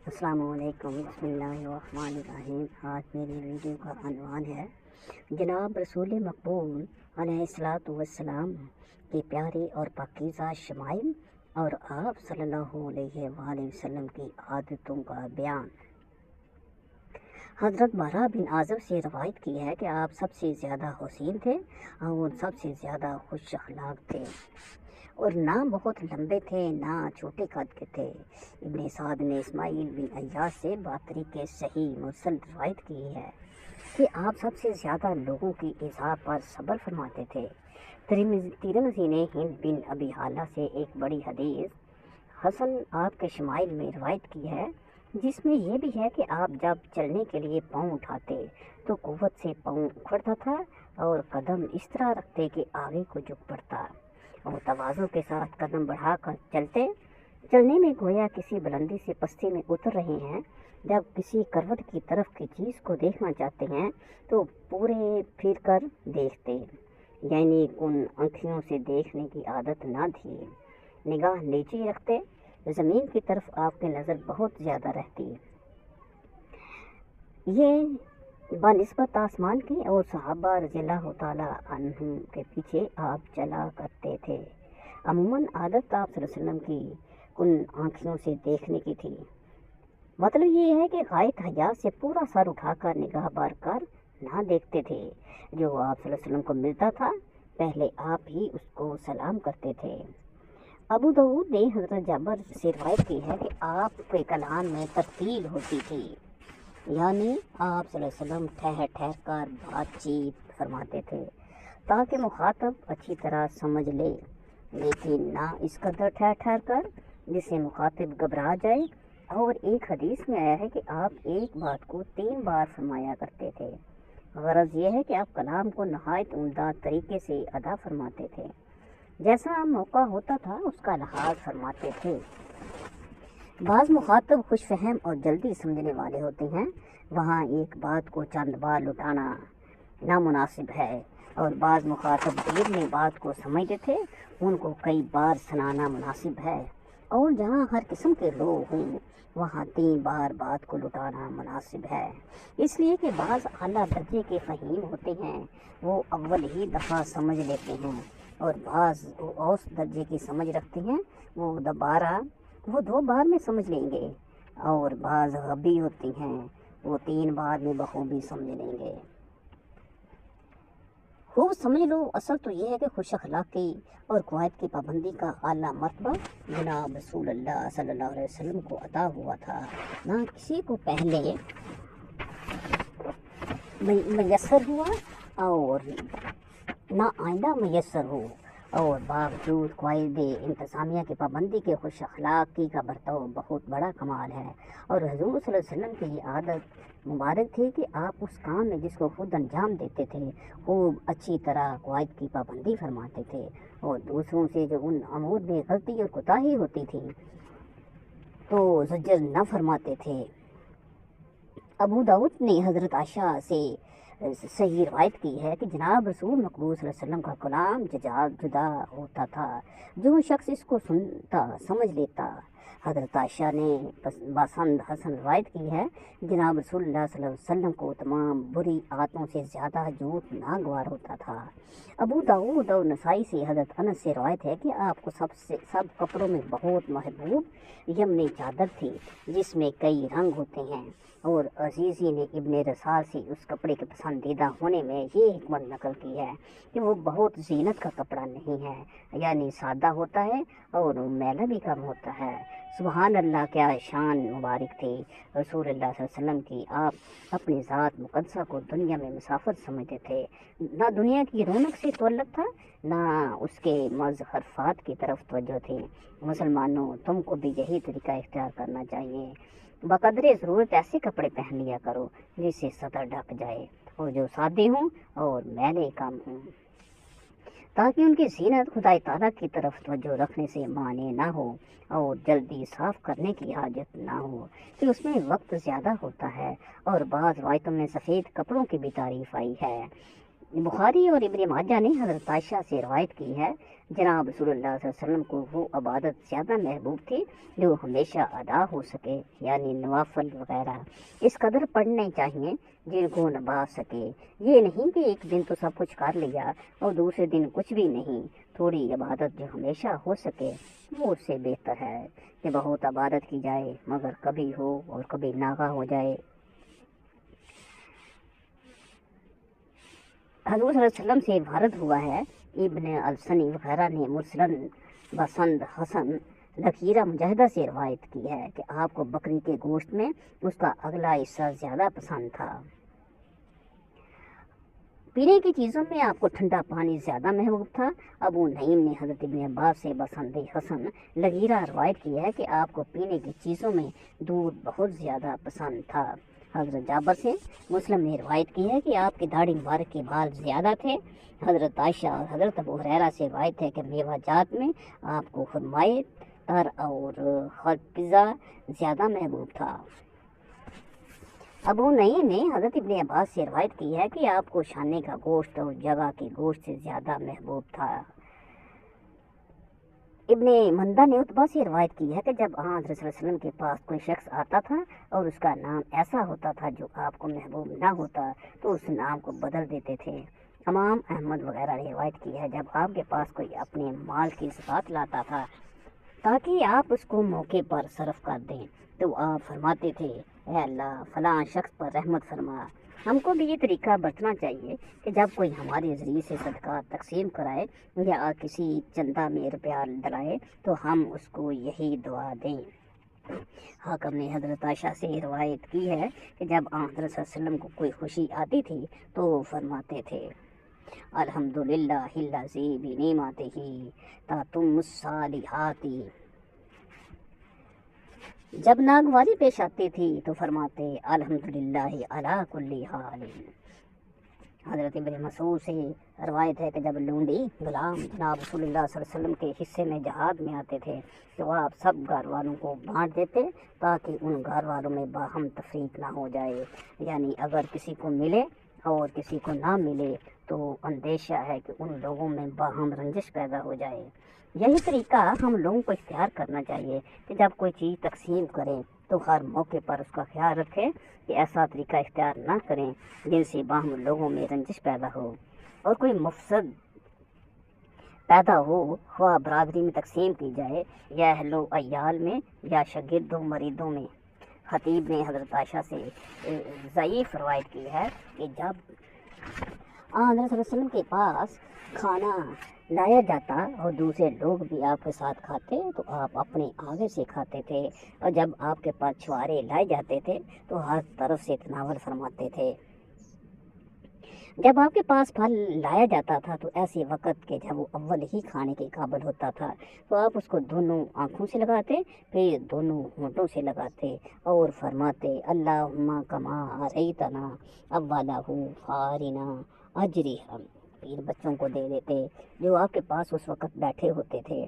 السلام علیکم، بسم اللہ الرحمن الرحیم۔ آج میری ویڈیو کا عنوان ہے جناب رسول مقبول علیہ الصلاۃ والسلام کے پیارے اور پاکیزہ شمائل اور آپ صلی اللہ علیہ وآلہ وسلم کی عادتوں کا بیان۔ حضرت براء بن عازب سے روایت کی ہے کہ آپ سب سے زیادہ حسین تھے اور سب سے زیادہ خوش اخلاق تھے، اور نہ بہت لمبے تھے نہ چھوٹے قد کے تھے۔ ابن سعد نے اسماعیل بن ایاس سے بطریق صحیح مرسل روایت کی ہے کہ آپ سب سے زیادہ لوگوں کی ایذا پر صبر فرماتے تھے۔ ترمذی نے ہند بن ابی حالہ سے ایک بڑی حدیث حسن آپ کے شمائل میں روایت کی ہے، جس میں یہ بھی ہے کہ آپ جب چلنے کے لیے پاؤں اٹھاتے تو قوت سے پاؤں اکھڑتا تھا اور قدم اس طرح رکھتے کہ آگے کو جھک پڑتا، اور تواضع کے ساتھ قدم بڑھا کر چلنے میں گویا کسی بلندی سے پستی میں اتر رہے ہیں۔ جب کسی کروٹ کی طرف کی چیز کو دیکھنا چاہتے ہیں تو پورے پھر کر دیکھتے، یعنی ان آنکھوں سے دیکھنے کی عادت نہ تھی۔ نگاہ نیچے رکھتے، زمین کی طرف آپ کی نظر بہت زیادہ رہتی، یہ بنسبت آسمان کی، اور صحابہ رضی اللہ تعالیٰ عنہم کے پیچھے آپ چلا کرتے تھے۔ عموماً عادت آپ صلی اللہ علیہ وسلم کی ان آنکھوں سے دیکھنے کی تھی۔ مطلب یہ ہے کہ غائط حیا سے پورا سر اٹھا کر نگاہ بار کر نہ دیکھتے تھے۔ جو آپ صلی اللہ علیہ وسلم کو ملتا تھا پہلے آپ ہی اس کو سلام کرتے تھے۔ ابو داؤد نے حضرت جابر سے روایت کی ہے کہ آپ کے کلام میں ترتیل ہوتی تھی، یعنی آپ صلی اللہ علیہ وسلم ٹھہر ٹھہر کر بات چیت فرماتے تھے تاکہ مخاطب اچھی طرح سمجھ لے، لیکن نہ اس قدر ٹھہر ٹھہر کر جس سے مخاطب گھبرا جائے۔ اور ایک حدیث میں آیا ہے کہ آپ ایک بات کو 3 بار فرمایا کرتے تھے۔ غرض یہ ہے کہ آپ کلام کو نہایت عمدہ طریقے سے ادا فرماتے تھے، جیسا موقع ہوتا تھا اس کا لحاظ فرماتے تھے۔ بعض مخاطب خوش فہم اور جلدی سمجھنے والے ہوتے ہیں، وہاں ایک بات کو چند بار لٹانا نامناسب ہے، اور بعض مخاطب دیر میں بات کو سمجھتے تھے، ان کو کئی بار سنانا مناسب ہے، اور جہاں ہر قسم کے لوگ ہوں وہاں 3 بار بات کو لٹانا مناسب ہے، اس لیے کہ بعض اعلیٰ درجے کے فہیم ہوتے ہیں، وہ اول ہی دفعہ سمجھ لیتے ہیں، اور بعض اوسط درجے کی سمجھ رکھتے ہیں، وہ 2 بار میں سمجھ لیں گے، اور بعض غبی ہوتی ہیں وہ 3 بار میں بخوبی سمجھ لیں گے۔ خوب سمجھ لو، اصل تو یہ ہے کہ خوش اخلاقی اور قواعد کی پابندی کا اعلیٰ مرتبہ جناب رسول اللہ صلی اللہ علیہ وسلم کو عطا ہوا تھا، نہ کسی کو پہلے میسر ہوا اور نہ آئندہ میسر ہو، اور باوجود قواعد انتظامیہ کی پابندی کے خوش اخلاقی کا برتاؤ بہت بڑا کمال ہے، اور حضور صلی اللہ علیہ وسلم کی یہ عادت مبارک تھی کہ آپ اس کام میں جس کو خود انجام دیتے تھے خوب اچھی طرح قواعد کی پابندی فرماتے تھے، اور دوسروں سے جو ان امور میں غلطی اور کوتاہی ہوتی تھی تو زجر نہ فرماتے تھے۔ ابو داؤد نے حضرت عائشہ سے صحیح روایت کی ہے کہ جناب رسول مقبول صلی اللہ علیہ وسلم کا کلام جدا ہوتا تھا، جو شخص اس کو سنتا سمجھ لیتا۔ حضرت عائشہ نے بسند حسن روایت کی ہے، جناب رسول اللہ صلی اللہ علیہ وسلم کو تمام بری عادتوں سے زیادہ جھوٹ ناگوار ہوتا تھا۔ ابو داؤد اور نسائی سے حضرت انس سے روایت ہے کہ آپ کو سب کپڑوں میں بہت محبوب یمنی چادر تھی، جس میں کئی رنگ ہوتے ہیں، اور عزیزی نے ابن رسال سے اس کپڑے کے پسندیدہ ہونے میں یہ حکمت نقل کی ہے کہ وہ بہت زینت کا کپڑا نہیں ہے، یعنی سادہ ہوتا ہے اور میلہ بھی کم ہوتا ہے۔ سبحان اللہ، کیا شان مبارک تھی رسول اللہ صلی اللہ علیہ وسلم کی۔ آپ اپنی ذات مقدسہ کو دنیا میں مسافر سمجھتے تھے، نہ دنیا کی رونق سے تعلق تھا نہ اس کے مظہرفات کی طرف توجہ تھی۔ مسلمانوں، تم کو بھی یہی طریقہ اختیار کرنا چاہیے، بقدر ضرورت ایسے کپڑے پہن لیا کرو جس سے سطر ڈھک جائے اور جو سادے ہوں اور میلے کم ہوں، تاکہ ان کی زینت خدائے تعالیٰ کی طرف توجہ رکھنے سے مانے نہ ہو، اور جلدی صاف کرنے کی حاجت نہ ہو کہ اس میں وقت زیادہ ہوتا ہے۔ اور بعض روایتوں میں سفید کپڑوں کی بھی تعریف آئی ہے، बुखारी और इब्न माजा ने हज़रत आयशा से रवायत की है, जनाब रसूलुल्लाह सल्लल्लाहु अलैहि वसल्लम को वो इबादत ज़्यादा महबूब थी जो हमेशा अदा हो सके, यानी नवाफल वगैरह इस कदर पढ़ने चाहिए जिनको नभा सके। ये नहीं कि एक दिन तो सब कुछ कर लिया और दूसरे दिन कुछ भी नहीं। थोड़ी इबादत जो हमेशा हो सके वो उससे बेहतर है कि बहुत इबादत की जाए मगर कभी हो और कभी नागा हो जाए। हज़रत सल्लल्लाहु अलैहि वसल्लम से भारत हुआ है, इब्न अलसनी वगैरह ने मुरसलन बसंद हसन लकीरा मुजाहिदा से रवायत की है कि आपको बकरी के गोश्त में उसका अगला हिस्सा ज़्यादा पसंद था। पीने की चीज़ों में आपको ठंडा पानी ज़्यादा महबूब था। अबू नईम ने हज़रत इब्न अब्बास से बसंद हसन लकीरा रवायत की है कि आपको पीने की चीज़ों में दूध बहुत ज़्यादा पसंद था। हज़रत जाबर से मुस्लिम ने रवायत की है कि आपकी दाढ़ी मुबारक के बाल ज़्यादा थे। हज़रत आयशा और हज़रत अबू हुरैरा से रवायत है कि मेवाजात में आपको खुरमाए तर और खरपिज़ा ज़्यादा महबूब था। अबू नईम ने हज़रत इब्न अब्बास से रवायत की है कि आपको शाने का गोश्त और जगह के गोश्त से ज़्यादा महबूब था। इब्ने मंदा ने उत्बा से रवायत की है कि जब हज़रत सल्लल्लाहु अलैहि वसल्लम के पास कोई शख्स आता था और उसका नाम ऐसा होता था जो आपको महबूब ना होता तो उस नाम को बदल देते थे। इमाम अहमद वगैरह ने रवायत की है, जब आपके पास कोई अपने माल की ज़कात लाता था ताकि आप उसको मौके पर सर्फ कर दें तो आप फरमाते थे, ऐ अल्लाह फलां शख्स पर रहमत फरमा। हमको भी ये तरीका बरतना चाहिए कि जब कोई हमारे ज़रिए से सदका तकसीम कराए या किसी चंदा में रुपया डलाए तो हम उसको यही दुआ दें। हाकम ने हज़रत आयशा से रवायत की है कि जब हज़रत सल्लल्लाहु अलैहि वसल्लम को कोई खुशी आती थी तो वो फरमाते थे, अल्हम्दुलिल्लाहिल्लज़ी बिनिअमतिही ततिम्मुस्सालिहाती। जब नागवारी पेश आती थी तो फरमाते, अल्हम्दुलिल्लाहि अला कुल्ली हाल। हज़रत इब्न मसूद से रवायत है कि जब लूंडी गुलाम जनाब रसूलुल्लाह सल्लल्लाहु अलैहि वसल्लम के हिस्से में जहाद में आते थे तो आप सब घर वालों को बांट देते ताकि उन घर वालों में बाहम तफरीक ना हो जाए, यानी अगर किसी को मिले और किसी को ना मिले तो अंदेशा है कि उन लोगों में बाहम रंजिश पैदा हो जाए। यही तरीका हम लोगों को इख्तियार करना चाहिए कि जब कोई चीज़ तकसीम करें तो हर मौके पर उसका ख्याल रखें कि ऐसा तरीका इख्तियार ना करें जिनसे बाहम लोगों में रंजिश पैदा हो और कोई मफसद पैदा हो, ख्वाह बरादरी में तकसीम की जाए या अहलो अयाल में या शागिर्दों मरीदों में। खतीब ने हज़रत आयशा से ज़ईफ़ रवायत की है कि जब हज़रत सल्लल्लाहु अलैहि वसल्लम के पास खाना लाया जाता और दूसरे लोग भी आपके साथ खाते तो आप अपने आगे से खाते थे, और जब आपके पास छुआरे लाए जाते थे तो हर तरफ से तनावल फरमाते थे। जब आपके पास फल लाया जाता था तो ऐसे वक़्त के जब वो अव्वल ही खाने के काबिल होता था तो आप उसको दोनों आँखों से लगाते, फिर दोनों होंठों से लगाते और फरमाते, अल्लाहुम्मा कमा अरैतना अव्वलहु फारिना अजरिहा। फिर बच्चों को दे देते जो आपके पास उस वक़्त बैठे होते थे।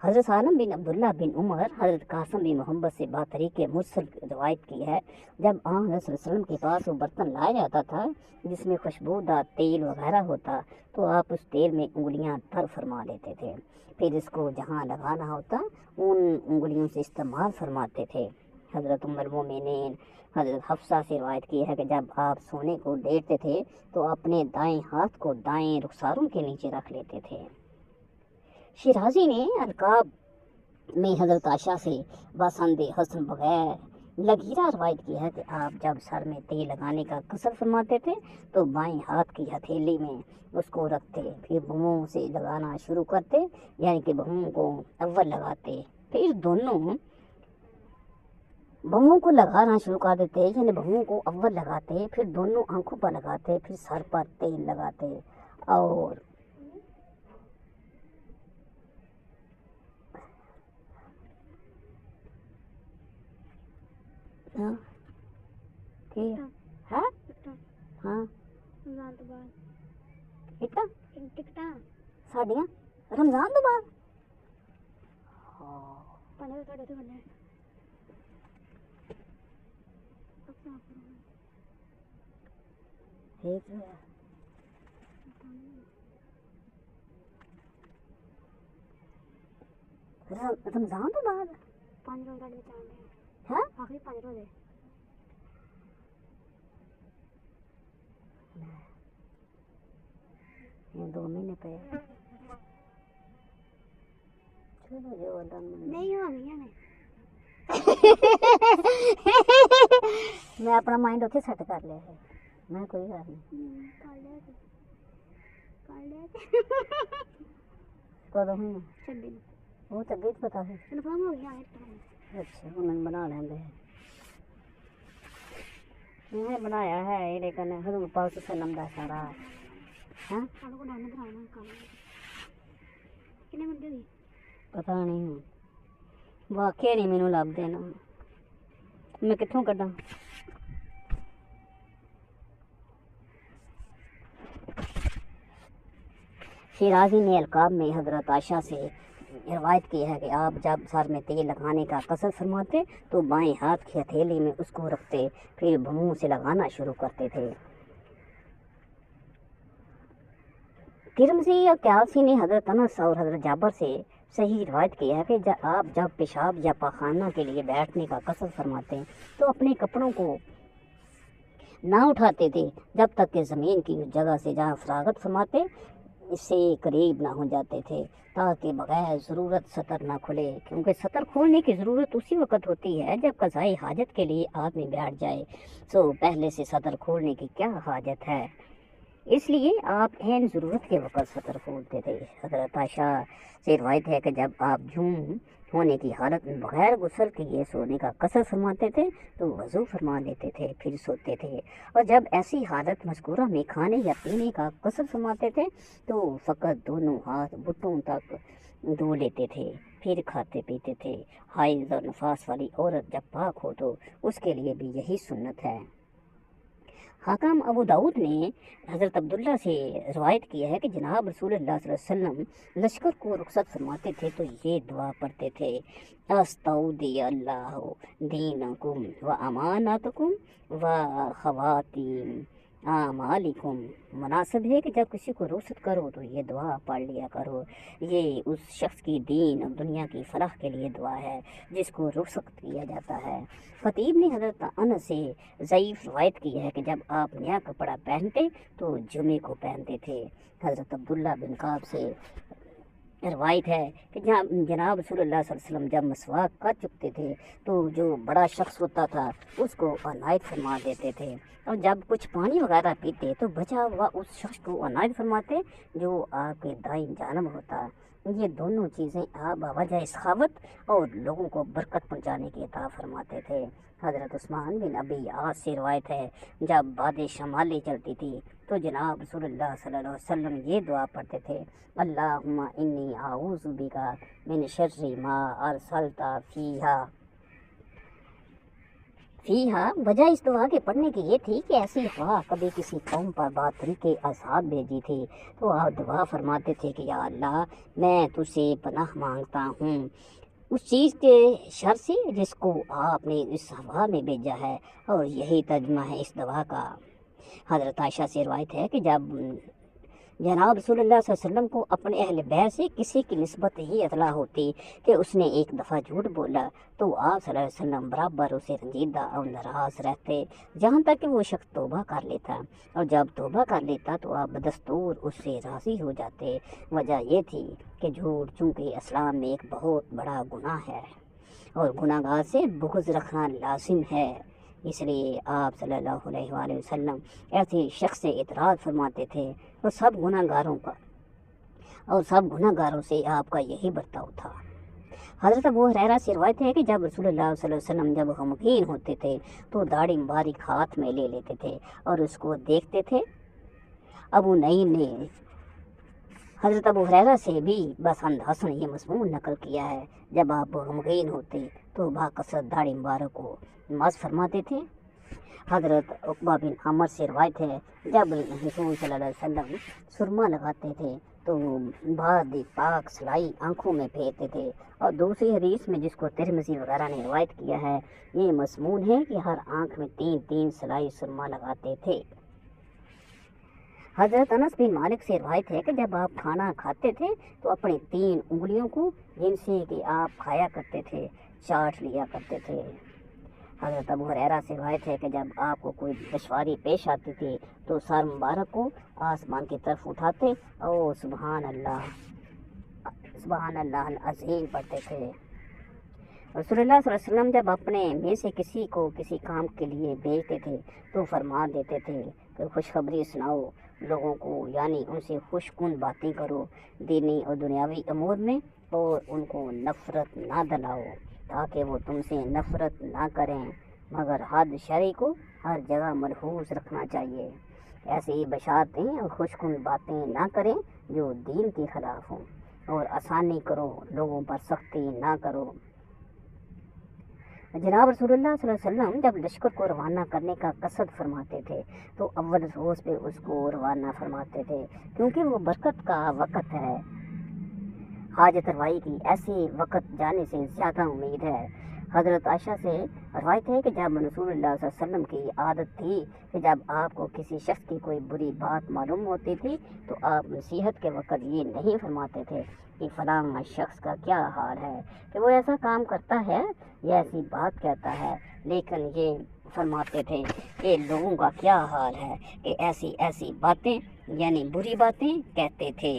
हज़रत सालम बिन अब्दुल्ला बिन उमर हज़रत कासिम बिन मोहम्मद से बातरीके मुरसल रवायत की है, जब हज़रत सल्लल्लाहु अलैहि वसल्लम के पास वो बर्तन लाया जाता था जिसमें खुशबूदार तेल वगैरह होता तो आप उस तेल में उंगलियां तर फरमा लेते थे, फिर इसको जहाँ लगाना होता उन उंगलियों से इस्तेमाल फरमाते थे। हज़रत उम्मुल मोमिनीन हज़रत हफ्सा से रवायत की है कि जब आप सोने को लेटते थे तो अपने दाएं हाथ को दाएं रुखसारों के नीचे रख लेते थे। शिराजी ने अलकाब में हज़रत आयशा से बसंद हसन बगैर लकीरा रवायत की है कि आप जब सर में तेल लगाने का कसर फरमाते थे तो बाएं हाथ की हथेली में उसको रखते, फिर भुओं से लगाना शुरू करते, यानी कि भुओं को अव्वल लगाते, फिर दोनों भुओं को लगाना शुरू कर देते, यानी भुओं को अव्वल लगाते, फिर दोनों आंखों पर लगाते, फिर सर पर तेल लगाते और हाँ ठीक है हाँ टिकटा साड़ियाँ रमजान तो बाद ठीक है। रमजान तो बाद 5 रोज़ ਤੁਹਾਡੇ ਵਿੱਚ ਆਉਂਦੇ है ਆਖਰੀ 5 ਰੋਜ਼ੇ ये 2 महीने पे चलो जो अल्लाह ने ਨਹੀਂ ਹੋਣੀਆਂ ਨੇ मैं अपना माइंड उत्थे सेट कर लिया है मैं कोई गल नहीं ਕਰ ਲਿਆ ਸੀ कदों हुई ਛੱਡੀ ਨੂੰ वो तो अगे पता है ਕਨਫਰਮ ਹੋ ਗਿਆ ਇੱਕ ਟਾਈਮ अच्छा उन्होंने बना लेंदे मैं बनाया है ये लेकिन हजूर पाक सल्लम दा सारा हां ਸਾਨੂੰ ਕੋਲ ਨਾਮ ਕਰਾਉਣਾ ਕੰਮ ਕਿੰਨੇ ਬੰਦੇ ਦੀ पता नहीं वाकई नहीं मैनू लभदे ना मैं कित्थों कड्डां शिराजी ने अलकाब में हजरत आयशा से रवायत की है कि आप जब सर में तेल लगाने का कसर फरमाते तो बाएं हाथ की हथेली में उसको रखते, फिर मुंह से लगाना शुरू करते थे। तिरमिज़ी और क्यासी ने हजरत अनस और हजरत जाबर से सही रवायत की है कि आप जब पेशाब या पाखाना के लिए बैठने का कसर फरमाते तो अपने कपड़ों को ना उठाते थे जब तक कि ज़मीन की उस जगह से जहाँ फरागत फरमाते इससे करीब ना हो जाते थे, ताकि बगैर ज़रूरत सतर ना खुले, क्योंकि सतर खोलने की ज़रूरत उसी वक्त होती है जब क़ज़ाए हाजत के लिए आदमी बैठ जाए। तो पहले से सतर खोलने की क्या हाजत है, इसलिए आप ऐन ज़रूरत के वक़्त सतर खोलते थे। हज़रत आयशा से रवायत है कि जब आप झूम होने की हालत में बगैर गुस्ल किए सोने का कसर फरमाते थे तो वज़ू फरमा लेते थे, फिर सोते थे, और जब ऐसी हालत मज़कूरा में खाने या पीने का कसर फरमाते थे तो फ़कत दोनों हाथ घुटनों तक धो लेते थे, फिर खाते पीते थे। हाइज़ और नफास वाली औरत जब पाक हो तो उसके लिए भी यही सुन्नत है। हाकिम अबू दाऊद ने हज़रत अब्दुल्ला से रवायत किया है कि जनाब रसूलुल्लाह सल्लल्लाहु अलैहि वसल्लम लश्कर को रुखसत फरमाते थे तो ये दुआ पढ़ते थे, अस्तौदी अल्लाह दीनकुम व अमानतकुम व खवातीम आमालिकुम। मुनासिब है कि जब किसी को रुखसत करो तो ये दुआ पढ़ लिया करो, ये उस शख्स की दीन और दुनिया की फलाह के लिए दुआ है जिसको रुखसत किया जाता है। खतीब ने हज़रत अनस से ज़ईफ़ रवायत की है कि जब आप नया कपड़ा पहनते तो जुमे को पहनते थे। हज़रत अब्दुल्ला बिन काब से रवायत है कि जनाब रसूलुल्लाह सल्लल्लाहु अलैहि वसल्लम जब मसवाक कर चुकते थे तो जो बड़ा शख्स होता था उसको अनायत फरमा देते थे, और जब कुछ पानी वगैरह पीते तो बचा हुआ उस शख्स को अनायत फरमाते जो आपके दाईं जानब होता। ये दोनों चीज़ें आप बवजह सखावत और लोगों को बरकत पहुँचाने की अता फरमाते थे। हज़रत उस्मान बिन अबी आस से रवायत है जब बादे शमाली चलती थी तो जनाब रसूलुल्लाह सल्लल्लाहु अलैहि वसल्लम ये दुआ पढ़ते थे, अल्लाहुम्मा इन्नी आऊज़ु बिका मिन शर्रि मा अरसलता फीहा। वजह इस दुआ के पढ़ने की ये थी कि ऐसी हवा कभी किसी कौम पर बातरी के अज़ाब भेजी थी तो आप दुआ फरमाते थे कि या अल्लाह मैं तुझसे पनाह मांगता हूँ उस चीज़ के शर से जिसको आपने इस हवा में भेजा है, और यही तर्जुमा है इस दवा का। हज़रत आयशा से रवायत है कि जब जनाब रसूलुल्लाह सल्लल्लाहु अलैहि वसल्लम को अपने अहल बैत से किसी की निस्बत ये इतला होती कि उसने एक दफ़ा झूठ बोला तो आप सल्लल्लाहु अलैहि वसल्लम बराबर उसे रंजीदा और नाराज़ रहते, जहाँ तक कि वो शख्स तौबा कर लेता, और जब तौबा कर लेता तो आप बदस्तूर उससे राज़ी हो जाते। वजह ये थी कि झूठ चूँकि इस्लाम में एक बहुत बड़ा गुनाह है और गुनाहगार से बुग़्ज़ रखना लाजिम है, इसलिए आप सल्लल्लाहु अलैहि वसल्लम ऐसे शख्स से इतराज़ फरमाते थे और सब गुनाहगारों से आपका यही बर्ताव था। हज़रत अबू हुरैरा से रिवायत है कि जब रसूलुल्लाह सल्लल्लाहु अलैहि वसल्लम जब गमगीन होते थे तो दाढ़ी मुबारक हाथ में ले लेते थे और उसको देखते थे। अबू नईम ने हज़रत अबू हुरैरा से भी बस हसन ये मज़मून नकल किया है, जब आप गमगीन होते तो बाकसरत दाढ़ी मुबारक को मस फरमाते थे। हज़रत उक़बा बिन आमिर से रवायत है जब रसूल सल्लल्लाहु अलैहि वसल्लम सुरमा लगाते थे तो बाद पाक सलाई आँखों में फेरते थे, और दूसरी हदीस में जिसको तिरमिज़ी वगैरह ने रवायत किया है ये मज़मून है कि हर आँख में 3-3 सलाई सुरमा लगाते थे। حضرت انس بن مالک سے روایت ہے کہ جب آپ کھانا کھاتے تھے تو اپنی 3 انگلیوں کو جن سے کہ آپ کھایا کرتے تھے چاٹ لیا کرتے تھے۔ حضرت ابو ہریرہ سے روایت ہے کہ جب آپ کو کوئی دشواری پیش آتی تھی تو سر مبارک کو آسمان کی طرف اٹھاتے اور سبحان اللہ العظیم پڑھتے تھے۔ رسول اللہ صلی اللہ علیہ وسلم جب اپنے میں سے کسی کو کسی کام کے لیے بھیجتے تھے تو فرمان دیتے تھے کہ خوشخبری سناؤ لوگوں کو، یعنی ان سے خوش کن باتیں کرو دینی اور دنیاوی امور میں، اور ان کو نفرت نہ دلاؤ تاکہ وہ تم سے نفرت نہ کریں، مگر حد شرعی کو ہر جگہ ملحوظ رکھنا چاہیے۔ ایسی بشارتیں اور خوش کن باتیں نہ کریں جو دین کے خلاف ہوں، اور آسانی کرو لوگوں پر سختی نہ کرو۔ جناب رسول اللہ صلی اللہ علیہ وسلم جب لشکر کو روانہ کرنے کا قصد فرماتے تھے تو اول روز پہ اس کو روانہ فرماتے تھے، کیونکہ وہ برکت کا وقت ہے، حاجت روائی کی ایسی وقت جانے سے زیادہ امید ہے۔ حضرت عائشہ سے روایت ہے کہ جب رسول اللہ صلی اللہ علیہ وسلم کی عادت تھی کہ جب آپ کو کسی شخص کی کوئی بری بات معلوم ہوتی تھی تو آپ نصیحت کے وقت یہ نہیں فرماتے تھے کہ فلاں شخص کا کیا حال ہے، کہ وہ ایسا کام کرتا ہے یا ایسی بات کہتا ہے، لیکن یہ فرماتے تھے کہ لوگوں کا کیا حال ہے، کہ ایسی ایسی باتیں یعنی بری باتیں کہتے تھے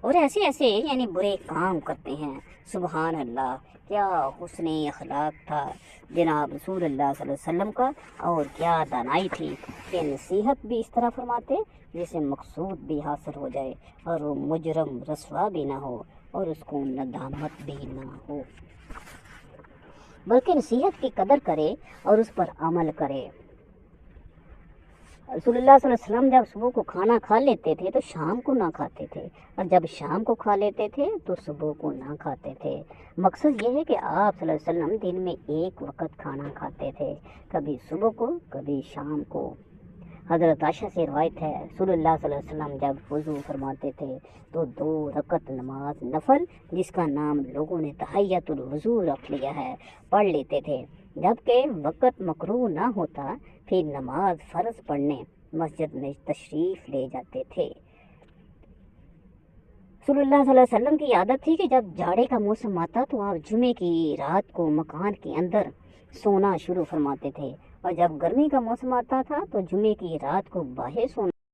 اور ایسے ایسے یعنی برے کام کرتے ہیں۔ سبحان اللہ، کیا حسن اخلاق تھا جناب رسول اللہ صلی اللہ علیہ وسلم کا، اور کیا دانائی تھی کہ نصیحت بھی اس طرح فرماتے جس سے مقصود بھی حاصل ہو جائے اور وہ مجرم رسوا بھی نہ ہو اور اس کو ندامت بھی نہ ہو، بلکہ نصیحت کی قدر کرے اور اس پر عمل کرے۔ رسول اللہ صلی اللہ علیہ وسلم جب صبح کو کھانا کھا لیتے تھے تو شام کو نہ کھاتے تھے، اور جب شام کو کھا لیتے تھے تو صبح کو نہ کھاتے تھے۔ مقصد یہ ہے کہ آپ صلی اللہ علیہ وسلم دن میں ایک وقت کھانا کھاتے تھے، کبھی صبح کو کبھی شام کو۔ حضرت عائشہ سے روایت ہے رسول اللہ صلی اللہ علیہ وسلم جب وضو فرماتے تھے تو 2 رکعت نماز نفل، جس کا نام لوگوں نے تحیۃ الوضو رکھ لیا ہے، پڑھ لیتے تھے، جبکہ وقت مکروہ نہ ہوتا پھر نماز فرض پڑھنے مسجد میں تشریف لے جاتے تھے۔ رسول اللہ صلی اللہ علیہ وسلم کی عادت تھی کہ جب جاڑے کا موسم آتا تو آپ جمعے کی رات کو مکان کے اندر سونا شروع فرماتے تھے، اور جب گرمی کا موسم آتا تھا تو جمعے کی رات کو باہر سونا